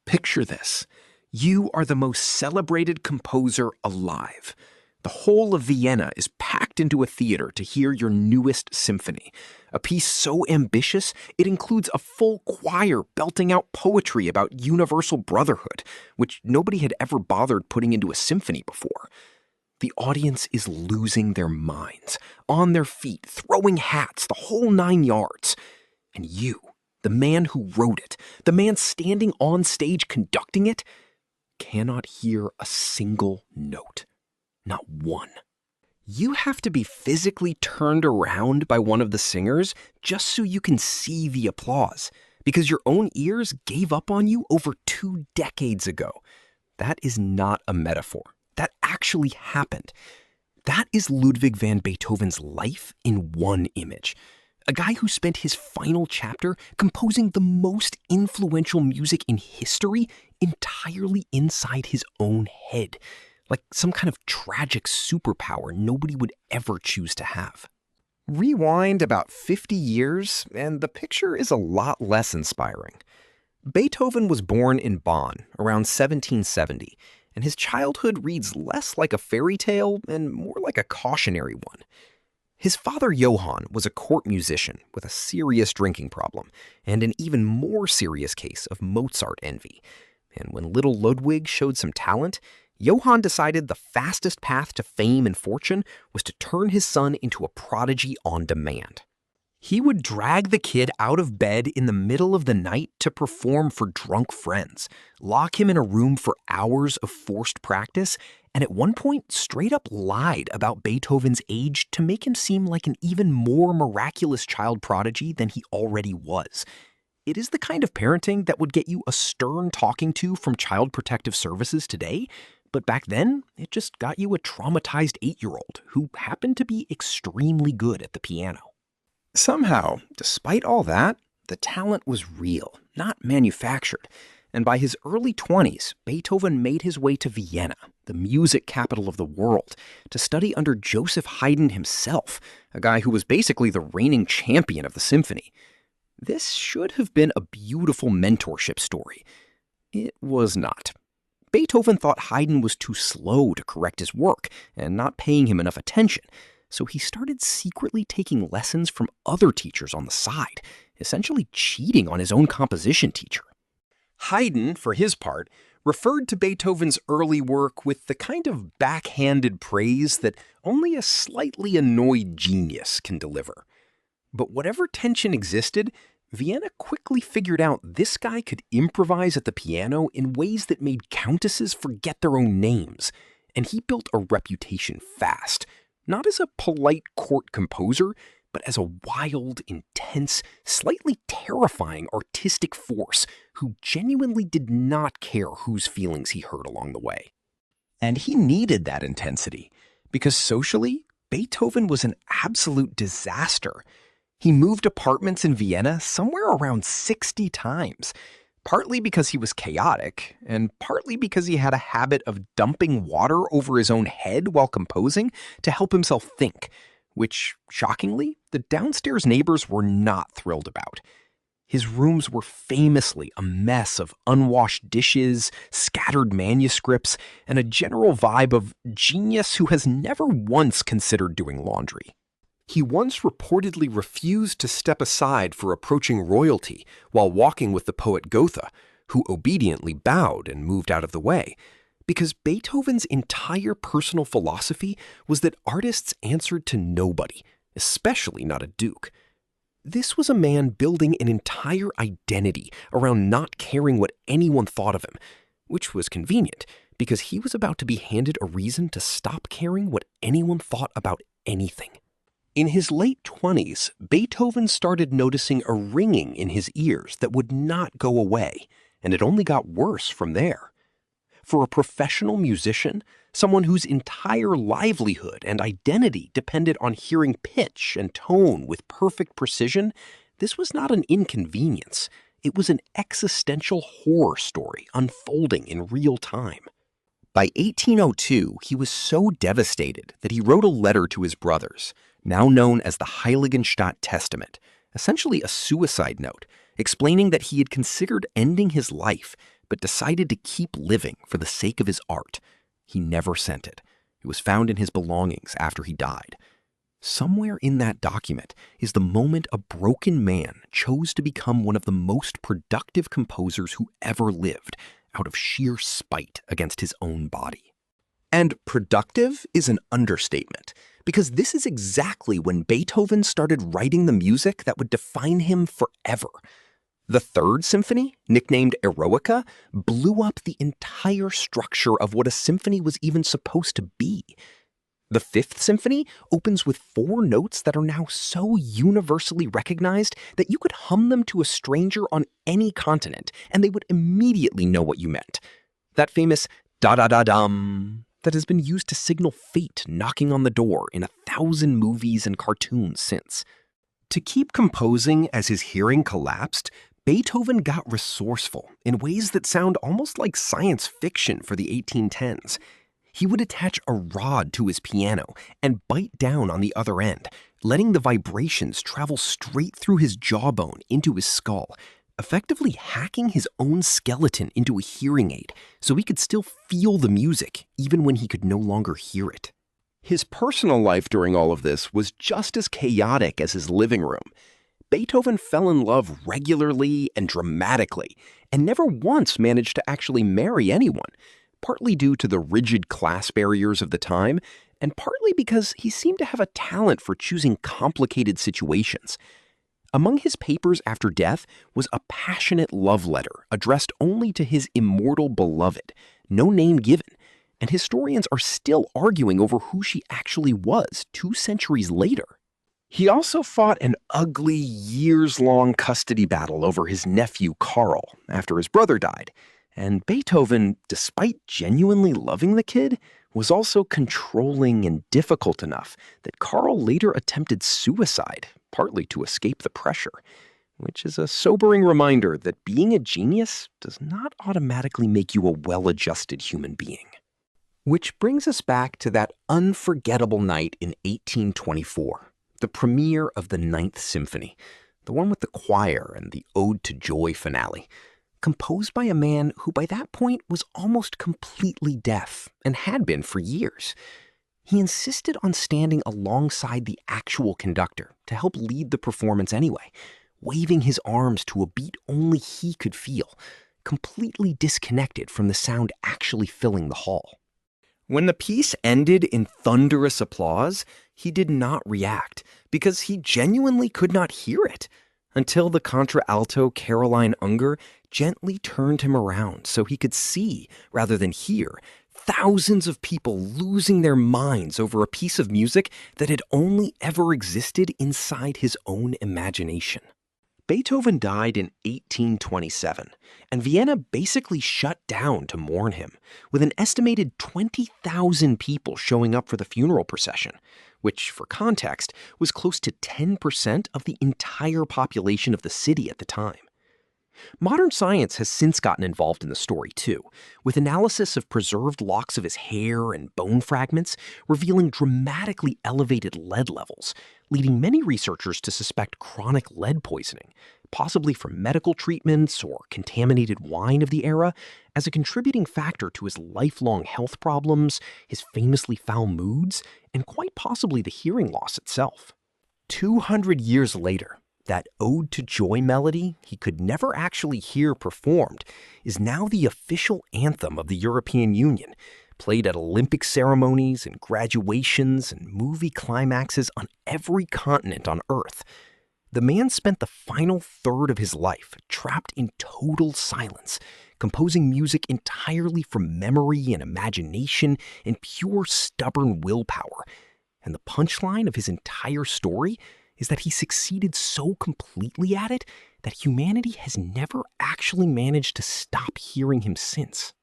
Picture this. You are the most celebrated composer alive. The whole of Vienna is packed into a theater to hear your newest symphony. A piece so ambitious, it includes a full choir belting out poetry about universal brotherhood, which nobody had ever bothered putting into a symphony before. The audience is losing their minds, on their feet, throwing hats, the whole 9 yards. And you, the man who wrote it, the man standing on stage conducting it, cannot hear a single note. Not one. You have to be physically turned around by one of the singers just so you can see the applause, because your own ears gave up on you over 2 decades ago. That is not a metaphor. That actually happened. That is Ludwig van Beethoven's life in one image. A guy who spent his final chapter composing the most influential music in history entirely inside his own head, like some kind of tragic superpower nobody would ever choose to have. Rewind about 50 years, and the picture is a lot less inspiring. Beethoven was born in Bonn around 1770, and his childhood reads less like a fairy tale and more like a cautionary one. His father Johann was a court musician with a serious drinking problem and an even more serious case of Mozart envy. And when little Ludwig showed some talent, Johann decided the fastest path to fame and fortune was to turn his son into a prodigy on demand. He would drag the kid out of bed in the middle of the night to perform for drunk friends, lock him in a room for hours of forced practice, and at one point straight up lied about Beethoven's age to make him seem like an even more miraculous child prodigy than he already was. It is the kind of parenting that would get you a stern talking to from Child Protective Services today, but back then, it just got you a traumatized 8-year-old who happened to be extremely good at the piano. Somehow, despite all that, the talent was real, not manufactured. And by his early 20s, Beethoven made his way to Vienna, the music capital of the world, to study under Joseph Haydn himself, a guy who was basically the reigning champion of the symphony. This should have been a beautiful mentorship story. It was not. Beethoven thought Haydn was too slow to correct his work and not paying him enough attention, so he started secretly taking lessons from other teachers on the side, essentially cheating on his own composition teacher. Haydn, for his part, referred to Beethoven's early work with the kind of backhanded praise that only a slightly annoyed genius can deliver. But whatever tension existed, Vienna quickly figured out this guy could improvise at the piano in ways that made countesses forget their own names, and he built a reputation fast, not as a polite court composer, but as a wild, intense, slightly terrifying artistic force who genuinely did not care whose feelings he hurt along the way. And he needed that intensity, because socially, Beethoven was an absolute disaster. He moved apartments in Vienna somewhere around 60 times, partly because he was chaotic, and partly because he had a habit of dumping water over his own head while composing to help himself think, which, shockingly, the downstairs neighbors were not thrilled about. His rooms were famously a mess of unwashed dishes, scattered manuscripts, and a general vibe of genius who has never once considered doing laundry. He once reportedly refused to step aside for approaching royalty while walking with the poet Goethe, who obediently bowed and moved out of the way, because Beethoven's entire personal philosophy was that artists answered to nobody, especially not a duke. This was a man building an entire identity around not caring what anyone thought of him, which was convenient because he was about to be handed a reason to stop caring what anyone thought about anything. In his late 20s, Beethoven started noticing a ringing in his ears that would not go away, and it only got worse from there. For a professional musician, someone whose entire livelihood and identity depended on hearing pitch and tone with perfect precision, this was not an inconvenience. It was an existential horror story unfolding in real time. By 1802, he was so devastated that he wrote a letter to his brothers, now known as the Heiligenstadt Testament, essentially a suicide note, explaining that he had considered ending his life but decided to keep living for the sake of his art. He never sent it. It was found in his belongings after he died. Somewhere in that document is the moment a broken man chose to become one of the most productive composers who ever lived, out of sheer spite against his own body. And productive is an understatement, because this is exactly when Beethoven started writing the music that would define him forever. The Third Symphony, nicknamed Eroica, blew up the entire structure of what a symphony was even supposed to be. The Fifth Symphony opens with 4 notes that are now so universally recognized that you could hum them to a stranger on any continent, and they would immediately know what you meant. That famous da-da-da-dum that has been used to signal fate knocking on the door in 1,000 movies and cartoons since. To keep composing as his hearing collapsed, Beethoven got resourceful in ways that sound almost like science fiction for the 1810s. He would attach a rod to his piano and bite down on the other end, letting the vibrations travel straight through his jawbone into his skull, effectively hacking his own skeleton into a hearing aid so he could still feel the music even when he could no longer hear it. His personal life during all of this was just as chaotic as his living room. Beethoven fell in love regularly and dramatically, and never once managed to actually marry anyone, partly due to the rigid class barriers of the time, and partly because he seemed to have a talent for choosing complicated situations. Among his papers after death was a passionate love letter addressed only to his immortal beloved, no name given, and historians are still arguing over who she actually was 2 centuries later. He also fought an ugly, years-long custody battle over his nephew Karl after his brother died, and Beethoven, despite genuinely loving the kid, was also controlling and difficult enough that Karl later attempted suicide, partly to escape the pressure, which is a sobering reminder that being a genius does not automatically make you a well-adjusted human being. Which brings us back to that unforgettable night in 1824. The premiere of the Ninth Symphony, the one with the choir and the Ode to Joy finale, composed by a man who by that point was almost completely deaf and had been for years. He insisted on standing alongside the actual conductor to help lead the performance anyway, waving his arms to a beat only he could feel, completely disconnected from the sound actually filling the hall. When the piece ended in thunderous applause, he did not react because he genuinely could not hear it until the contralto Caroline Unger gently turned him around so he could see, rather than hear, thousands of people losing their minds over a piece of music that had only ever existed inside his own imagination. Beethoven died in 1827, and Vienna basically shut down to mourn him, with an estimated 20,000 people showing up for the funeral procession, which, for context, was close to 10% of the entire population of the city at the time. Modern science has since gotten involved in the story, too, with analysis of preserved locks of his hair and bone fragments revealing dramatically elevated lead levels, leading many researchers to suspect chronic lead poisoning, possibly from medical treatments or contaminated wine of the era, as a contributing factor to his lifelong health problems, his famously foul moods, and quite possibly the hearing loss itself. 200 years later, that Ode to Joy melody he could never actually hear performed is now the official anthem of the European Union, played at Olympic ceremonies and graduations and movie climaxes on every continent on Earth. The man spent the final third of his life trapped in total silence, composing music entirely from memory and imagination and pure stubborn willpower. And the punchline of his entire story is that he succeeded so completely at it that humanity has never actually managed to stop hearing him since.